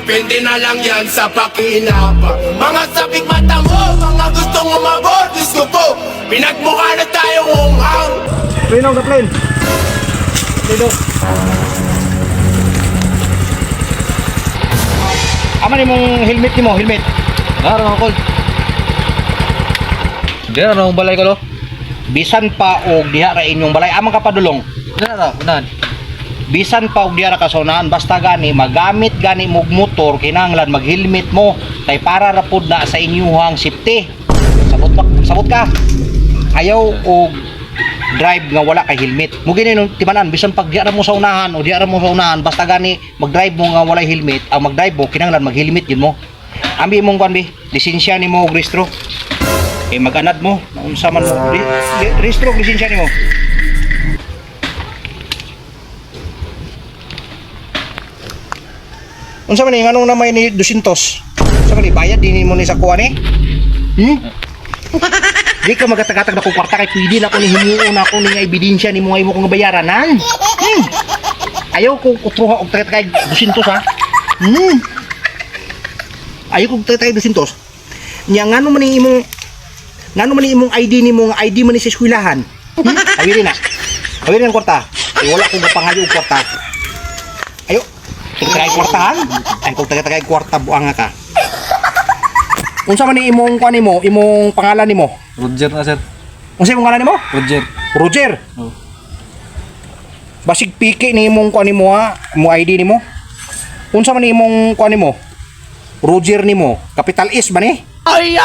depende na lang yan sa pakinabang. Mga sabik mata mo, mga gustong umabot, gusto ko pinagmukha na tayong unghang. Plane on the plane. Dito. Aman imong helmet nimo, helmet. Araw ako. Diyan na ang balay ko lo. Bisan pa og diha ra inyong balay amang kapadulong. Diyan na, unahan. Bisan pa og diha ra kasaunahan basta gani magamit gani mog motor kinahanglan mag-helmet mo kay para ra pud na sa inyong safety. Sabot ka. Ayaw og drive nga wala kay helmet. Mo gini nung timanan bisan pag diha ra mo sa unahan o diha ra mo sa unahan basta gani mag-drive mo nga wala helmet, ang mag-drive mo kinahanglan mag-helmet yun mo. Ambi mong kwan bi, lisensya nimo og rehistro. Eh mag-anad mo, unsa man mo rehistro og lisensya nimo. Unsa man ni nganong namay ni 200? Unsa man ni bayad dinhi mo ni sa kuha ni? Di ka magatatag na kong kwarta kay pwede na ko ni himuon na ko ni nga ebidensya ni mga imo kong bayaran Ayaw ko utruha og tagay 200 ha. Ayaw ko tagay 200. Nya ngano man ni imong ID nimo nga ID man ni sa eskwelahan. Awiri na. Awiri ang kwarta. Ay wala ko mapangayo og kwarta. Ayo. Tagay kwartahan. Ay kung tagay kwarta buang ka. Unsa man ni imong kuan nimo, imong pangalan nimo? Roger na sir. Unsa imong ngalan nimo? Roger. Roger. Oh. Basig piki ni imong kuan nimo ha, imong ID nimo. Unsa man ni imong kuan nimo? Roger nimo, capital S ba ni? Ay,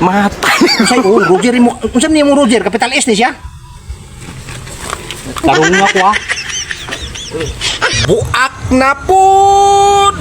Matay. Unsa Roger nimo? Unsa man ni imong Roger, capital S ni siya? Tarong nga ko ha. Buak na pud.